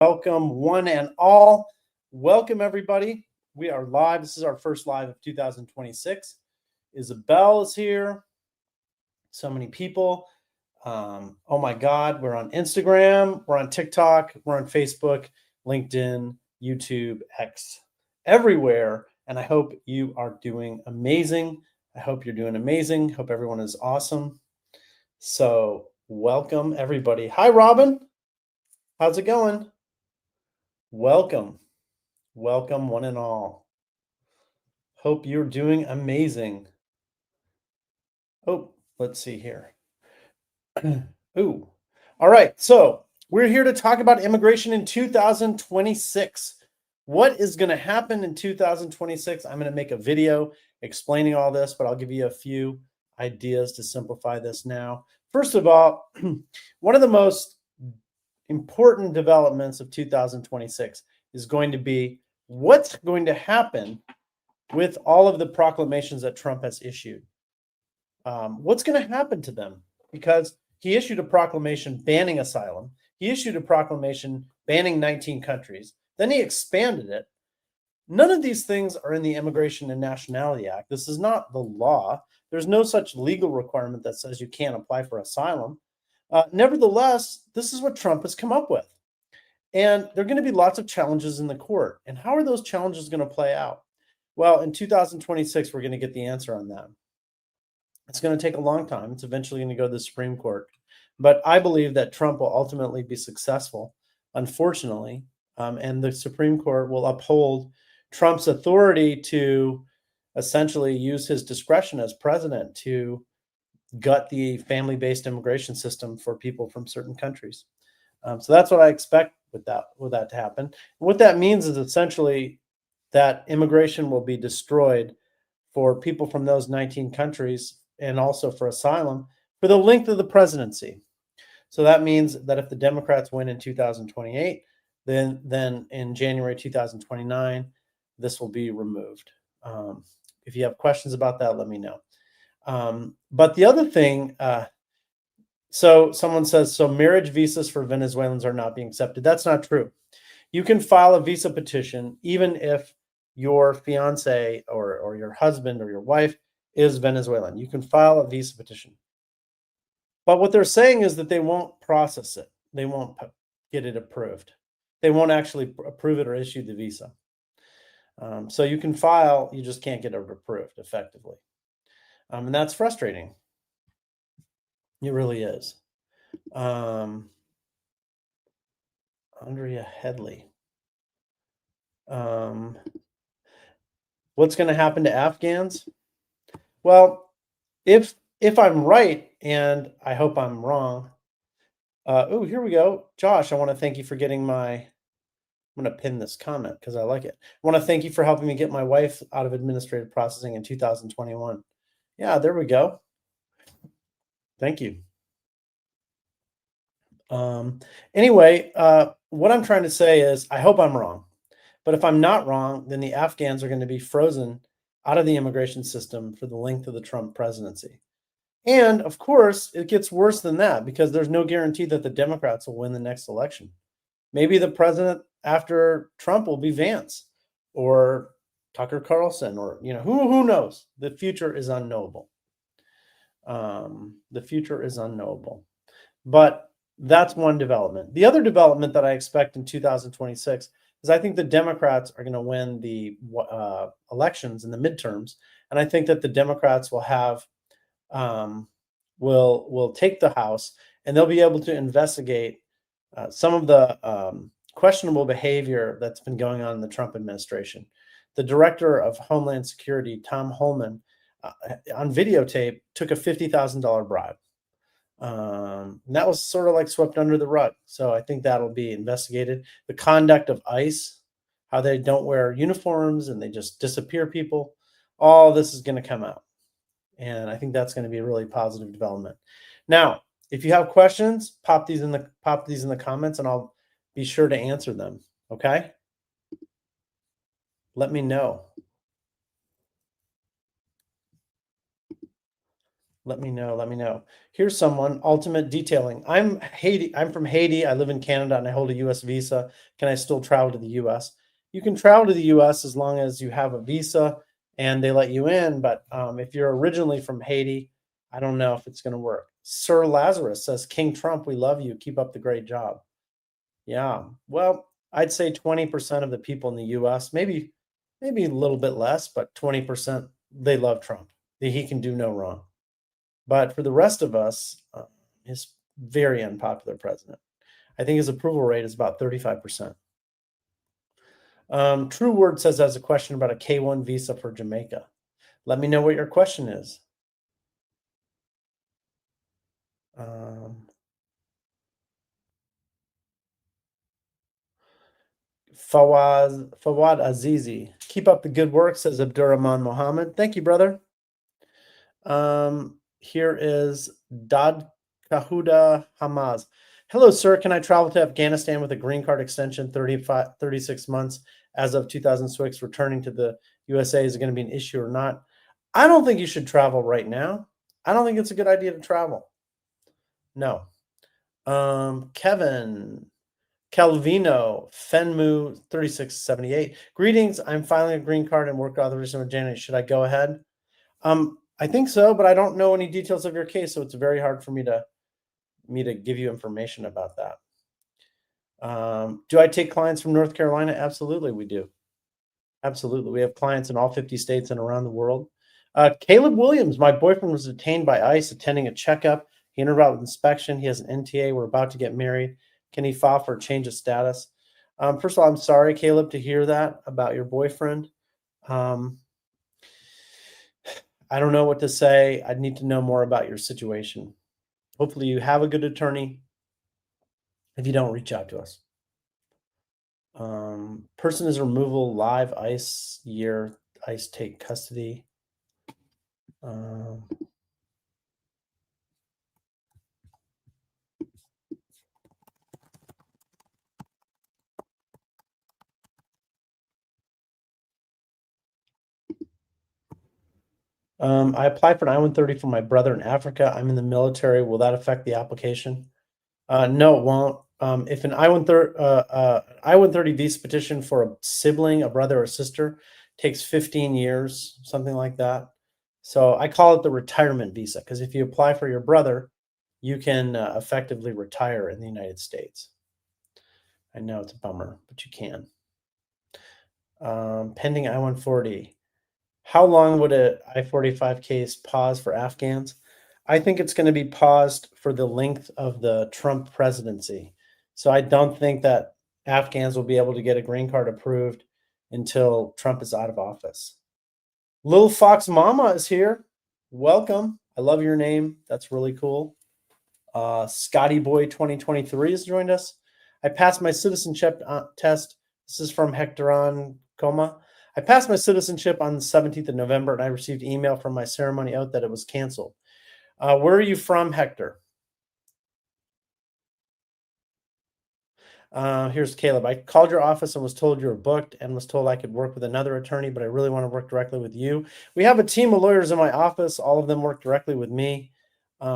Welcome, one and all. Welcome, everybody. We are live. This is our first live of 2026. Isabel is here. So many people. Oh my God. We're on Instagram. We're on TikTok. We're on Facebook, LinkedIn, YouTube, X, everywhere. And I hope you are doing amazing. I hope you're doing amazing. Hope everyone is awesome. So welcome, everybody. Hi, Robin. How's it going? Welcome. Welcome, one and all. Hope you're doing amazing. Oh, let's see here. Ooh. All right. So we're here to talk about immigration in 2026. What is going to happen in 2026? I'm going to make a video explaining all this, but I'll give you a few ideas to simplify this now. First of all, one of the most important developments of 2026 is going to be what's going to happen with all of the proclamations that Trump has issued. What's going to happen to them? Because he issued a proclamation banning asylum. He issued a proclamation banning 19 countries. Then he expanded it. None of these things are in the Immigration and Nationality Act. This is not the law. There's no such legal requirement that says you can't apply for asylum. Nevertheless, this is what Trump has come up with. And there are going to be lots of challenges in the court. And how are those challenges going to play out? Well, in 2026, we're going to get the answer on that. It's going to take a long time. It's eventually going to go to the Supreme Court. But I believe that Trump will ultimately be successful, unfortunately. And the Supreme Court will uphold Trump's authority to essentially use his discretion as president to gut the family-based immigration system for people from certain countries. So that's what I expect with that to happen. And what that means is essentially that immigration will be destroyed for people from those 19 countries and also for asylum for the length of the presidency. So that means that if the Democrats win in 2028, then in January 2029, this will be removed. If you have questions about that, let me know. But the other thing, so someone says, so marriage visas for Venezuelans are not being accepted. That's not true. You can file a visa petition even if your fiance or your husband or your wife is Venezuelan. You can file a visa petition. But what they're saying is that they won't process it. They won't get it approved. They won't actually approve it or issue the visa. So you can file, you just can't get it approved effectively. And that's frustrating. It really is. Andrea Headley. What's going to happen to Afghans? Well, if I'm right, and I hope I'm wrong. Oh, here we go. Josh, I want to thank you for getting I'm going to pin this comment because I like it. I want to thank you for helping me get my wife out of administrative processing in 2021. Yeah, there we go. Thank you. Anyway, what I'm trying to say is I hope I'm wrong. But if I'm not wrong, then the Afghans are going to be frozen out of the immigration system for the length of the Trump presidency. And of course, it gets worse than that because there's no guarantee that the Democrats will win the next election. Maybe the president after Trump will be Vance or Tucker Carlson or, who knows? The future is unknowable. The future is unknowable. But that's one development. The other development that I expect in 2026 is I think the Democrats are going to win the elections in the midterms. And I think that the Democrats will have will take the House and they'll be able to investigate some of the questionable behavior that's been going on in the Trump administration. The director of Homeland Security, Tom Holman, on videotape took a $50,000 bribe. And that was sort of like swept under the rug. So I think that'll be investigated. The conduct of ICE, how they don't wear uniforms and they just disappear people. All this is going to come out. And I think that's going to be a really positive development. Now, if you have questions, pop these in the comments and I'll be sure to answer them. Okay? Let me know. Let me know. Let me know. Here's someone, Ultimate Detailing. I'm Haiti. I'm from Haiti. I live in Canada and I hold a US visa. Can I still travel to the US? You can travel to the US as long as you have a visa and they let you in. But if you're originally from Haiti, I don't know if it's going to work. Sir Lazarus says, King Trump, we love you. Keep up the great job. Yeah. Well, I'd say 20% of the people in the US, maybe a little bit less, but 20%, they love Trump. He can do no wrong. But for the rest of us, he's very unpopular president. I think his approval rate is about 35%. True Word says has a question about a K-1 visa for Jamaica. Let me know what your question is. Fawad Azizi. Keep up the good work, says Abdurrahman Mohammed. Thank you, brother. Here is Dad Kahuda Hamaz. Hello, sir. Can I travel to Afghanistan with a green card extension 36 months as of 2006? Returning to the USA, is it going to be an issue or not? I don't think you should travel right now. I don't think it's a good idea to travel. No. Kevin Calvino Fenmu 3678. Greetings. I'm filing a green card and work authorization with Janet. Should I go ahead? I think so, but I don't know any details of your case, so it's very hard for me to give you information about that. Do I take clients from North Carolina? Absolutely, we do. Absolutely. We have clients in all 50 states and around the world. Caleb Williams, my boyfriend was detained by ICE attending a checkup. He entered out with inspection. He has an NTA. We're about to get married. Can he file for a change of status? First of all, I'm sorry, Caleb, to hear that about your boyfriend. I don't know what to say. I'd need to know more about your situation. Hopefully you have a good attorney. If you don't, reach out to us. Person is removal live ICE year. ICE take custody. I applied for an I-130 for my brother in Africa. I'm in the military. Will that affect the application? No, it won't. If an I-130 visa petition for a sibling, a brother or sister, takes 15 years, something like that. So I call it the retirement visa because if you apply for your brother, you can effectively retire in the United States. I know it's a bummer, but you can. Pending I-140. How long would a I-45 case pause for Afghans? I think it's going to be paused for the length of the Trump presidency. So I don't think that Afghans will be able to get a green card approved until Trump is out of office. Little Fox Mama is here. Welcome. I love your name. That's really cool. Scotty Boy 2023 has joined us. I passed my citizenship test. This is from Hectoron Coma. I passed my citizenship on the 17th of November, and I received email from my ceremony out that it was canceled. Where are you from, Hector? Here's Caleb. I called your office and was told you were booked and was told I could work with another attorney, but I really want to work directly with you. We have a team of lawyers in my office. All of them work directly with me.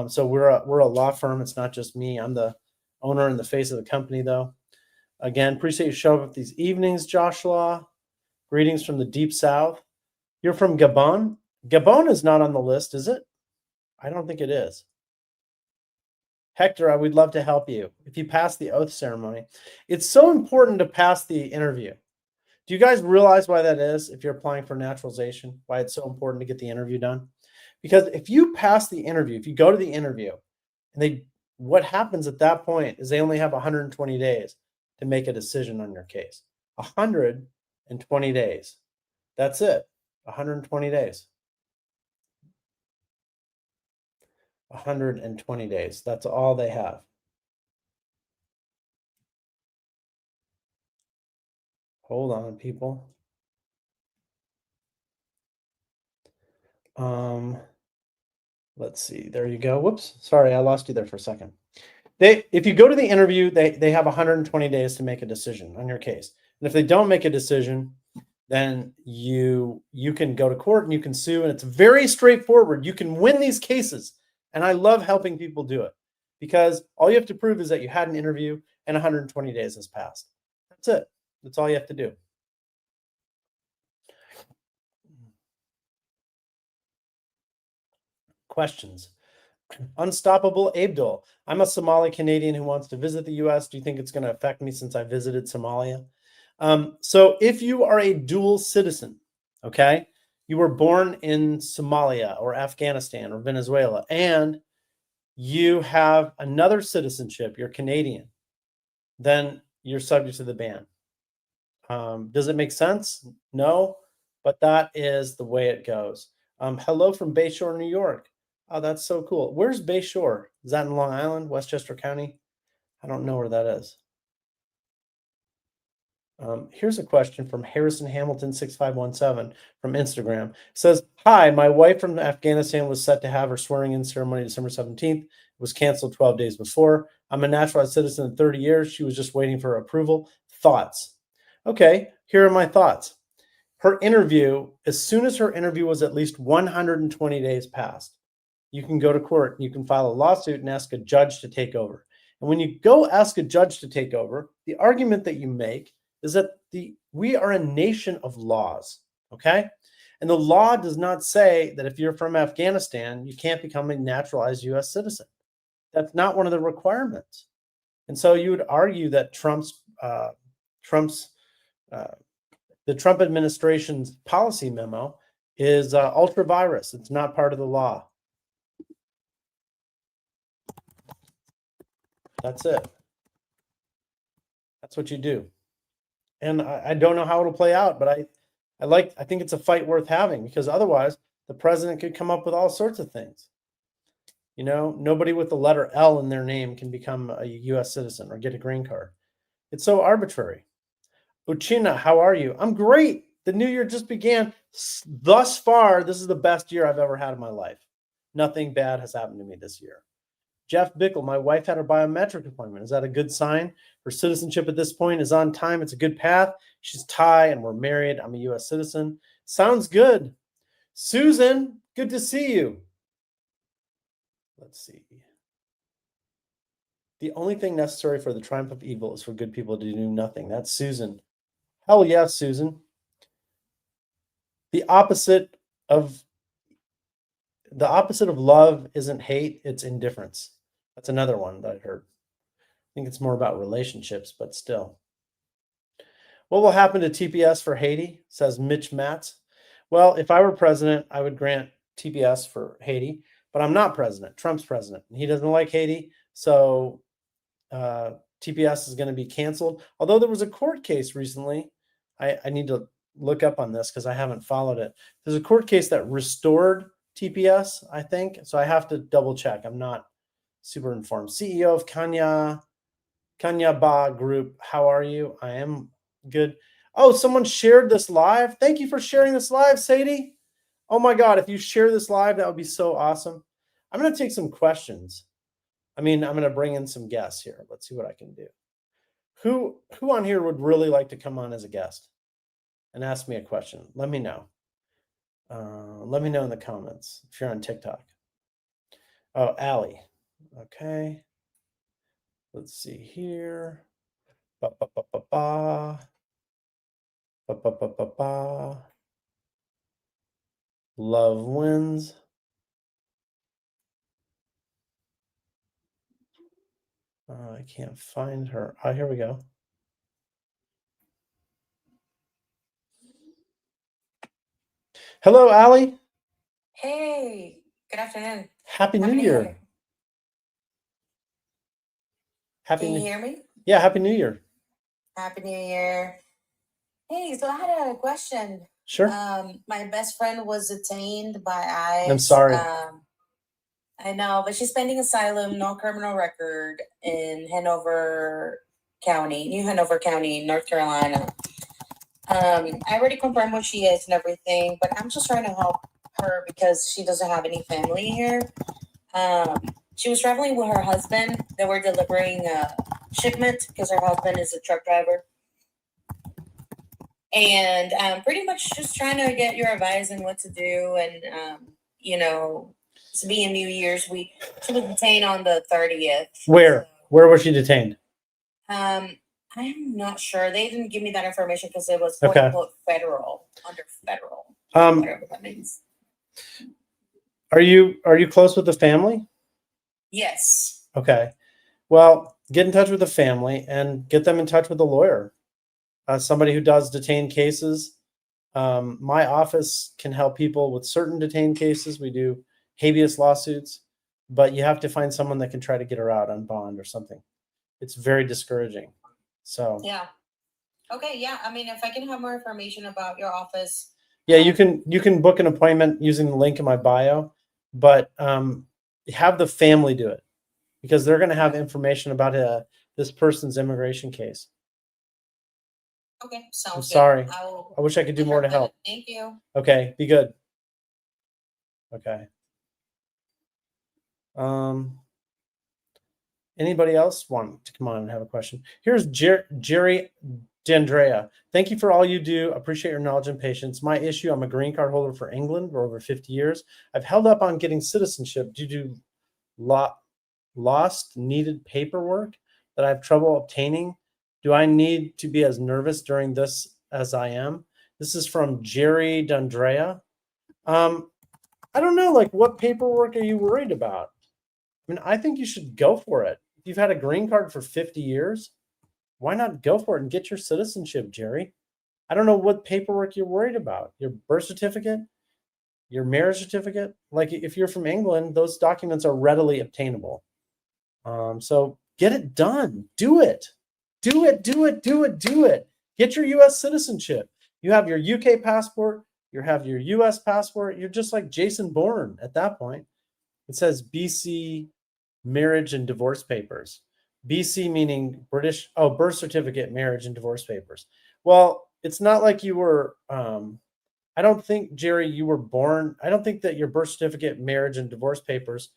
So we're a law firm. It's not just me. I'm the owner and the face of the company, though. Again, appreciate you showing up these evenings, Joshua. Greetings from the deep south. You're from Gabon? Gabon is not on the list, is it? I don't think it is. Hector, I would love to help you if you pass the oath ceremony. It's so important to pass the interview. Do you guys realize why that is if you're applying for naturalization? Why it's so important to get the interview done? Because if you pass the interview, if you go to the interview, and what happens at that point is they only have 120 days to make a decision on your case. 120 days. That's it. 120 days. 120 days. That's all they have. Hold on, people. Let's see. There you go. Whoops. Sorry, I lost you there for a second. If you go to the interview, they have 120 days to make a decision on your case. And if they don't make a decision, then you can go to court and you can sue, and it's very straightforward. You can win these cases And I love helping people do it because all you have to prove is that you had an interview and 120 days has passed. That's it. That's all you have to do. Questions. Unstoppable Abdul. I'm a Somali Canadian who wants to visit the US. Do you think it's going to affect me since I visited Somalia? So if you are a dual citizen, okay, you were born in Somalia or Afghanistan or Venezuela, and you have another citizenship, you're Canadian, then you're subject to the ban. Does it make sense? No, but that is the way it goes. Hello from Bayshore, New York. Oh, that's so cool. Where's Bayshore? Is that in Long Island, Westchester County? I don't know where that is. Here's a question from Harrison Hamilton 6517 from Instagram. It says, hi, my wife from Afghanistan was set to have her swearing in ceremony December 17th. It was canceled 12 days before. I'm a naturalized citizen in 30 years. She was just waiting for approval. Thoughts? Okay, here are my thoughts. Her interview, as soon as her interview was at least 120 days past, you can go to court, you can file a lawsuit and ask a judge to take over. And when you go ask a judge to take over, the argument that you make is that we are a nation of laws, okay? And the law does not say that if you're from Afghanistan, you can't become a naturalized US citizen. That's not one of the requirements. And so you would argue that the Trump administration's policy memo is ultra virus. It's not part of the law. That's it. That's what you do. And I don't know how it'll play out, but I think it's a fight worth having, because otherwise the president could come up with all sorts of things. You know, nobody with the letter L in their name can become a US citizen or get a green card. It's so arbitrary. Uchina, how are you? I'm great. The new year just began. Thus far, this is the best year I've ever had in my life. Nothing bad has happened to me this year. Jeff Bickle, my wife had her biometric appointment. Is that a good sign? Her citizenship at this point is on time. It's a good path. She's Thai and we're married. I'm a US citizen. Sounds good. Susan, good to see you. Let's see. The only thing necessary for the triumph of evil is for good people to do nothing. That's Susan. Hell yes, Susan. The opposite of love isn't hate, it's indifference. That's another one that I heard. I think it's more about relationships, but still. What will happen to TPS for Haiti, says Mitch Matz. Well, if I were president, I would grant TPS for Haiti, but I'm not president. Trump's president, and he doesn't like Haiti, so TPS is going to be canceled. Although there was a court case recently, I need to look up on this because I haven't followed it. There's a court case that restored TPS, I think, so I have to double check. I'm not super informed. CEO of Kanya Ba Group, how are you? I am good. Oh, someone shared this live. Thank you for sharing this live, Sadie. Oh my God, if you share this live, that would be so awesome. I'm going to take some questions. I'm going to bring in some guests here. Let's see what I can do. Who on here would really like to come on as a guest and ask me a question? Let me know. Let me know in the comments if you're on TikTok. Oh, Allie. Okay. Let's see here. Ba, ba, ba, ba, ba. Ba, ba, ba, ba, ba. Love wins. I can't find her. Oh, here we go. Hello, Allie. Hey, good afternoon. Happy New Year. Can you hear me? Yeah, Happy New Year. Happy New Year. Hey, so I had a question. Sure. My best friend was detained by ICE. I'm sorry. I know, but she's pending asylum, no criminal record in Hanover County, New Hanover County, North Carolina. I already confirmed what she is and everything, but I'm just trying to help her because she doesn't have any family here. She was traveling with her husband. They were delivering a shipment because her husband is a truck driver. And pretty much just trying to get your advice on what to do and, It's being New Year's. She was detained on the 30th. Where was she detained? I'm not sure. They didn't give me that information because it was Okay. quote federal, under federal. Whatever that means. Are you close with the family? Yes. Okay. Well, get in touch with the family and get them in touch with a lawyer, somebody who does detained cases. My office can help people with certain detained cases. We do habeas lawsuits, but you have to find someone that can try to get her out on bond or something. It's very discouraging. So yeah. Okay. Yeah. I mean, if I can have more information about your office. Yeah, you can book an appointment using the link in my bio, but have the family do it because they're going to have information about this person's immigration case. Okay, sounds I'm good. sorry. I wish I could do more to help. Thank you. Okay, be good. Okay. Anybody else want to come on and have a question? Here's Jerry D'Andrea. Thank you for all you do. Appreciate your knowledge and patience. My issue, I'm a green card holder for England for over 50 years. I've held up on getting citizenship due to lost needed paperwork that I have trouble obtaining. Do I need to be as nervous during this as I am? This is from Jerry D'Andrea. I don't know, like what paperwork are you worried about? I mean, I think you should go for it. If you've had a green card for 50 years, why not go for it and get your citizenship, Jerry? I don't know what paperwork you're worried about. Your birth certificate, your marriage certificate. Like if you're from England, those documents are readily obtainable. So get it done. Do it. Do it. Get your U.S. citizenship. You have your UK passport. You have your U.S. passport. You're just like Jason Bourne at that point. It says BC marriage and divorce papers. BC meaning British, birth certificate, marriage and divorce papers. Well, it's not like you were, I don't think, Jerry, you were born. I don't think that your birth certificate, marriage and divorce papers,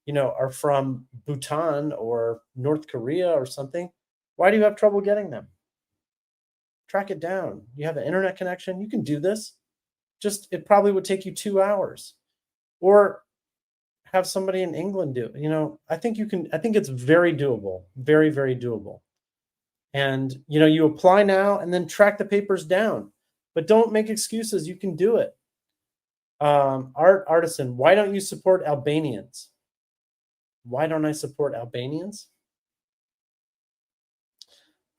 are from Bhutan or North Korea or something. Why do you have trouble getting them? Track it down. You have an internet connection. You can do this. It probably would take you 2 hours. Or have somebody in England do it. I think you can. I think it's very doable, very, very doable. And you apply now and then track the papers down, but don't make excuses. You can do it. Artisan, why don't you support Albanians? Why don't I support Albanians?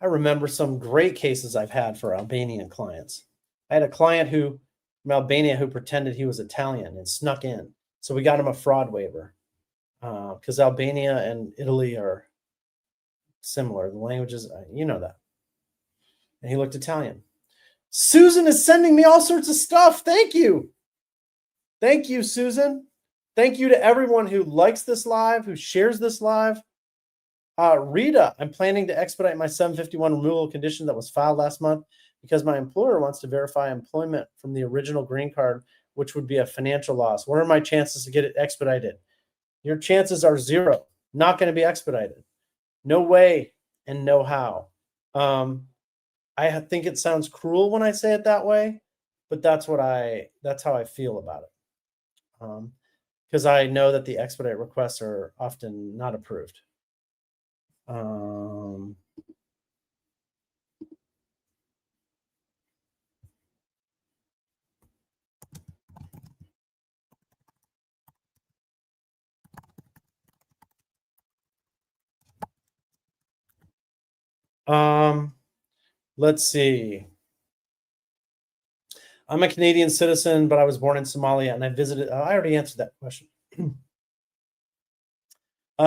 I remember some great cases I've had for Albanian clients. I had a client from Albania who pretended he was Italian and snuck in. So we got him a fraud waiver because Albania and Italy are similar. The languages, you know that. And he looked Italian. Susan is sending me all sorts of stuff. Thank you. Thank you, Susan. Thank you to everyone who likes this live, who shares this live. Rita, I'm planning to expedite my 751 removal condition that was filed last month because my employer wants to verify employment from the original green card, which would be a financial loss. What are my chances to get it expedited? Your chances are 0. Not going to be expedited. No way and no how. I think it sounds cruel when I say it that way, but that's how I feel about it. Because I know that the expedite requests are often not approved. Let's see. I'm a Canadian citizen, but I was born in Somalia and I visited. I already answered that question.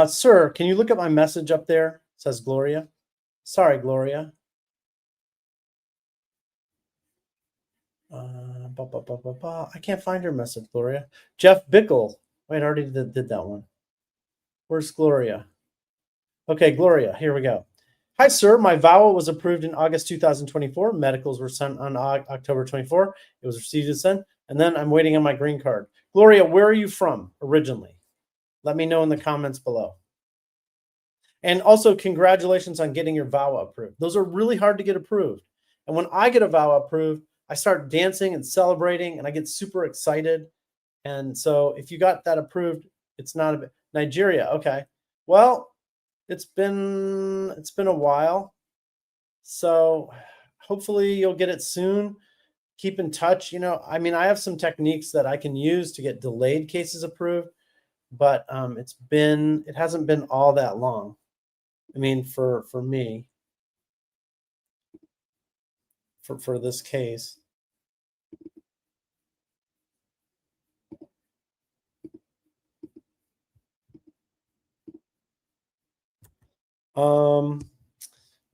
Sir, can you look at my message up there? Says Gloria. Sorry, Gloria. I can't find your message, Gloria. Jeff Bickle. Wait, I already did that one. Where's Gloria? Okay, Gloria, here we go. Hi, sir. My VAWA was approved in August 2024. Medicals were sent on October 24. It was received and sent. And then I'm waiting on my green card. Gloria, where are you from originally? Let me know in the comments below. And also, congratulations on getting your VAWA approved. Those are really hard to get approved. And when I get a VAWA approved, I start dancing and celebrating, and I get super excited. And so if you got that approved, It's not a Nigeria. Okay. Well, it's been a while. So hopefully you'll get it soon. Keep in touch. I mean, I have some techniques that I can use to get delayed cases approved, but it hasn't been all that long. I mean, for me, for this case.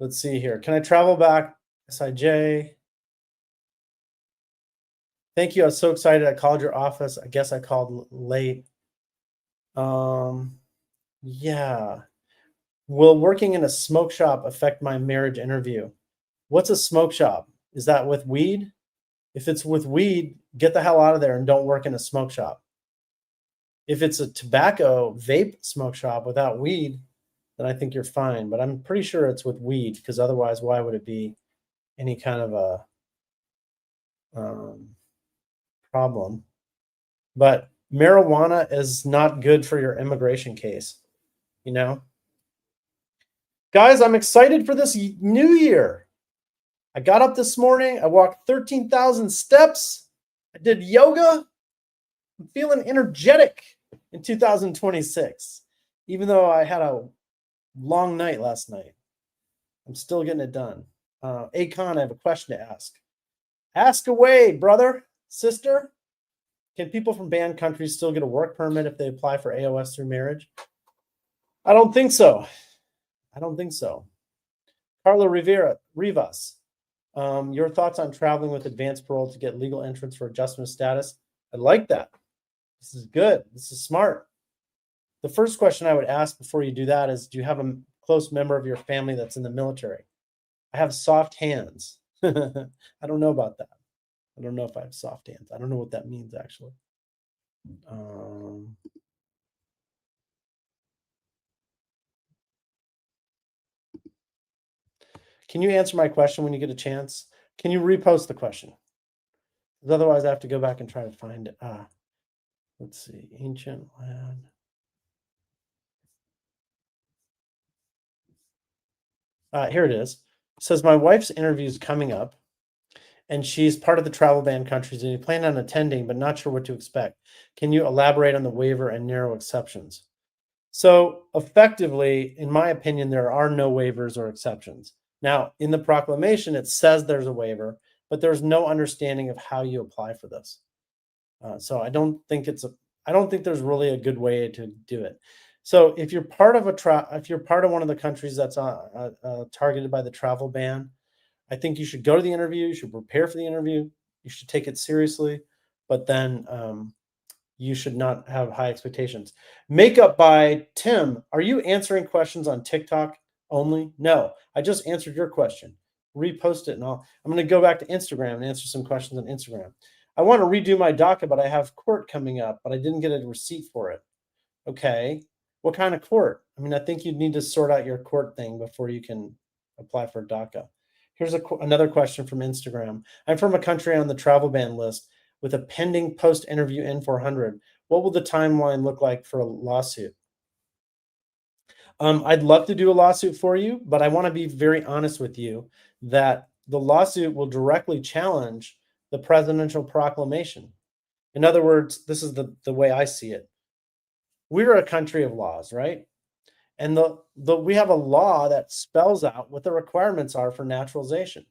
Let's see here. Can I travel back? SIJ. Thank you. I was so excited. I called your office. I guess I called late. Yeah. Will working in a smoke shop affect my marriage interview? What's a smoke shop? Is that with weed? If it's with weed, get the hell out of there and don't work in a smoke shop. If it's a tobacco vape smoke shop without weed, then I think you're fine. But I'm pretty sure it's with weed, because otherwise, why would it be any kind of a problem? But marijuana is not good for your immigration case, Guys, I'm excited for this new year. I got up this morning. I walked 13,000 steps. I did yoga. I'm feeling energetic in 2026, even though I had a long night last night. I'm still getting it done. Akon, I have a question to ask. Ask away, brother, sister. Can people from banned countries still get a work permit if they apply for AOS through marriage? I don't think so. Carla Rivas, your thoughts on traveling with advanced parole to get legal entrance for adjustment of status? I like that. This is good. This is smart. The first question I would ask before you do that is, do you have a close member of your family that's in the military? I have soft hands. I don't know about that. I don't know if I have soft hands. I don't know what that means, actually. Can you answer my question when you get a chance? Can you repost the question? Because otherwise, I have to go back and try to find it. Let's see. Ancient land. Here it is. It says, my wife's interview is coming up, and she's part of the travel ban countries, and you plan on attending, but not sure what to expect. Can you elaborate on the waiver and narrow exceptions? So effectively, in my opinion, there are no waivers or exceptions. Now, in the proclamation, it says there's a waiver, but there's no understanding of how you apply for this. So I don't think there's really a good way to do it. So if you're part of one of the countries that's targeted by the travel ban, I think you should go to the interview. You should prepare for the interview. You should take it seriously, but then you should not have high expectations. Makeup by Tim. Are you answering questions on TikTok only? No, I just answered your question. Repost it and I'm going to go back to Instagram and answer some questions on Instagram. I want to redo my DACA, but I have court coming up, but I didn't get a receipt for it. Okay. What kind of court? I mean, I think you'd need to sort out your court thing before you can apply for DACA. Here's another question from Instagram. I'm from a country on the travel ban list with a pending post-interview N400. What will the timeline look like for a lawsuit? I'd love to do a lawsuit for you, but I want to be very honest with you that the lawsuit will directly challenge the presidential proclamation. In other words, this is the way I see it. We're a country of laws, right? And we have a law that spells out what the requirements are for naturalization.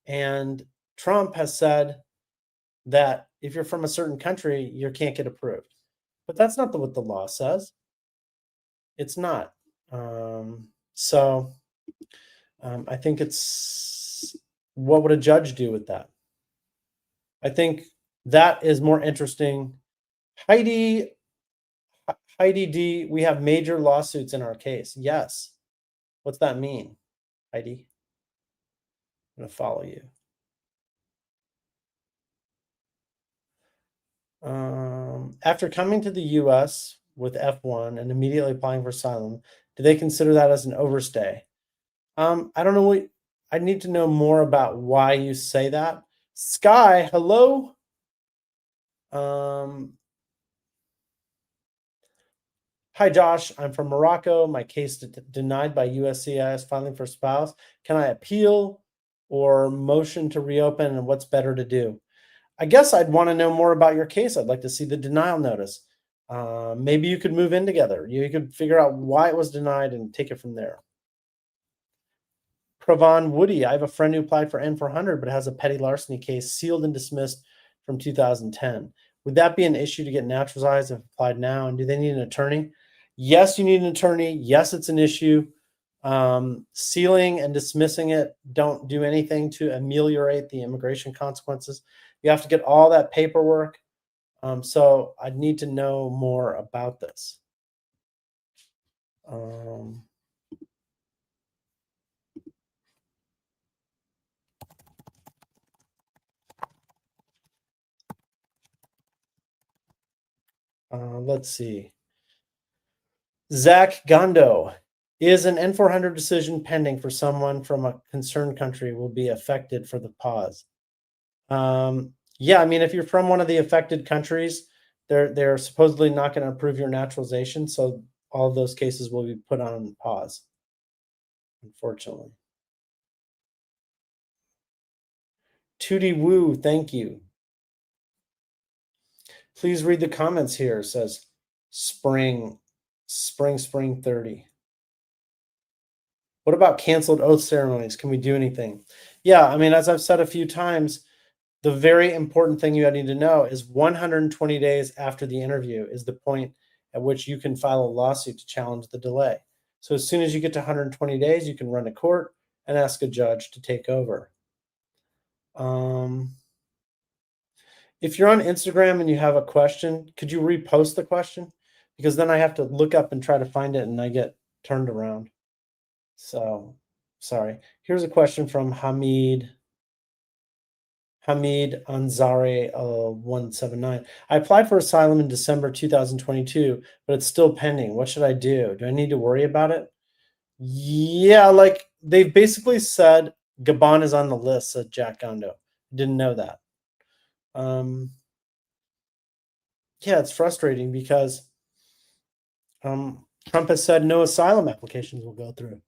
And Trump has said that if you're from a certain country, you can't get approved. But that's not what the law says. It's not. I think it's, what would a judge do with that? I think that is more interesting. Heidi D, we have major lawsuits in our case. Yes. What's that mean, Heidi? I'm going to follow you. After coming to the U.S. with F1 and immediately applying for asylum, do they consider that as an overstay? I don't know. I need to know more about why you say that. Sky, hello. Hi, Josh. I'm from Morocco. My case denied by USCIS filing for spouse. Can I appeal or motion to reopen? And what's better to do? I guess I'd want to know more about your case. I'd like to see the denial notice. Maybe you could move in together. You could figure out why it was denied and take it from there. Pravan Woody. I have a friend who applied for N400 but has a petty larceny case sealed and dismissed from 2010. Would that be an issue to get naturalized if applied now? And do they need an attorney? Yes, you need an attorney. Yes, it's an issue. Sealing and dismissing it don't do anything to ameliorate the immigration consequences. You have to get all that paperwork. So I'd need to know more about this. Let's see. Zach Gondo. Is an N400 decision pending for someone from a concerned country will be affected for the pause? Yeah, I mean, if you're from one of the affected countries, they're supposedly not going to approve your naturalization, so all of those cases will be put on pause, unfortunately. Tootie Woo, thank you. Please read the comments here. It says spring 30. What about canceled oath ceremonies? Can we do anything? Yeah, I mean, as I've said a few times, the very important thing you need to know is 120 days after the interview is the point at which you can file a lawsuit to challenge the delay. So as soon as you get to 120 days, you can run to court and ask a judge to take over. If you're on Instagram and you have a question, could you repost the question? Because then I have to look up and try to find it and I get turned around. So, sorry. Here's a question from Hamid Anzare 179. I applied for asylum in December 2022, but it's still pending. What should I do? Do I need to worry about it? Yeah, like they've basically said Gabon is on the list, said Jack Gondo. Didn't know that. Yeah, it's frustrating because Trump has said no asylum applications will go through.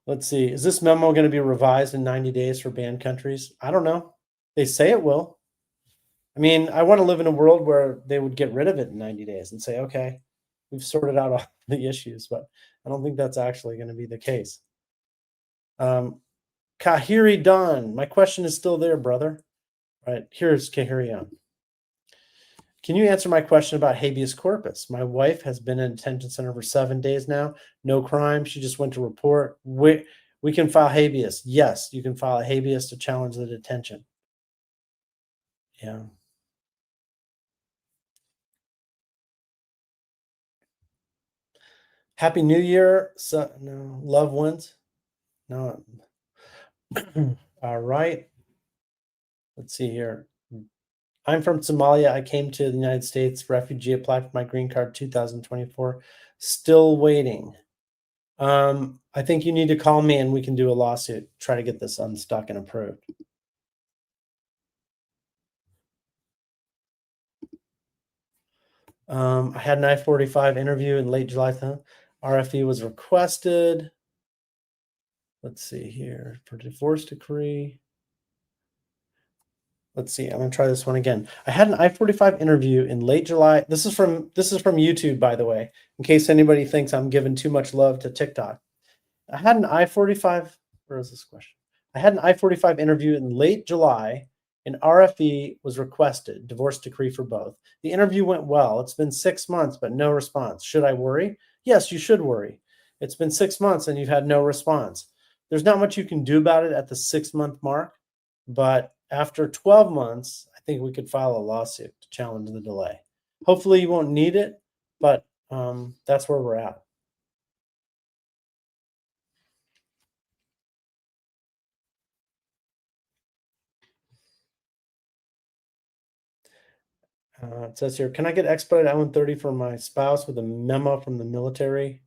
Let's see. Is this memo going to be revised in 90 days for banned countries? I don't know. They say it will. I mean, I want to live in a world where they would get rid of it in 90 days and say, okay, we've sorted out all the issues, but I don't think that's actually going to be the case. Kahiri Don, my question is still there, brother. All right, here's Kahiri on. Can you answer my question about habeas corpus? My wife has been in a detention center for 7 days now. No crime. She just went to report. We can file habeas. Yes, you can file a habeas to challenge the detention. Yeah. Happy New Year, no, loved ones. No. All right. Let's see here. I'm from Somalia. I came to the United States, refugee, applied for my green card 2024. Still waiting. I think you need to call me and we can do a lawsuit, try to get this unstuck and approved. I had an I-45 interview in late July. RFE was requested. Let's see here for divorce decree. Let's see. I'm going to try this one again. I had an I-45 interview in late July. This is from YouTube, by the way, in case anybody thinks I'm giving too much love to TikTok. I had an I-45. Where is this question? I had an I-45 interview in late July. An RFE was requested, divorce decree for both. The interview went well. It's been 6 months, but no response. Should I worry? Yes, you should worry. It's been 6 months and you've had no response. There's not much you can do about it at the 6-month mark, but after 12 months, I think we could file a lawsuit to challenge the delay. Hopefully you won't need it, but that's where we're at. It says here, can I get expedited I-130 for my spouse with a memo from the military?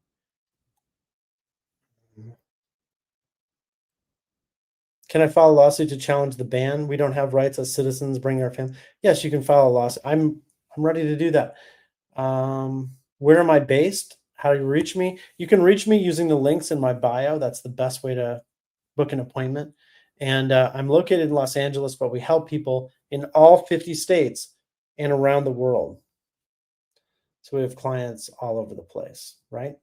Can I file a lawsuit to challenge the ban? We don't have rights as citizens, bring our family. Yes, you can file a lawsuit. I'm ready to do that. Where am I based? How do you reach me? You can reach me using the links in my bio. That's the best way to book an appointment. And I'm located in Los Angeles, but we help people in all 50 states and around the world. So we have clients all over the place, right?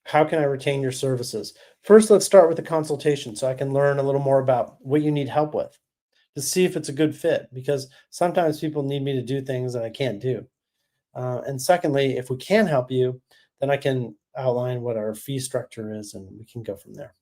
How can I retain your services? First, let's start with a consultation so I can learn a little more about what you need help with to see if it's a good fit, because sometimes people need me to do things that I can't do. And secondly, if we can help you, then I can outline what our fee structure is and we can go from there.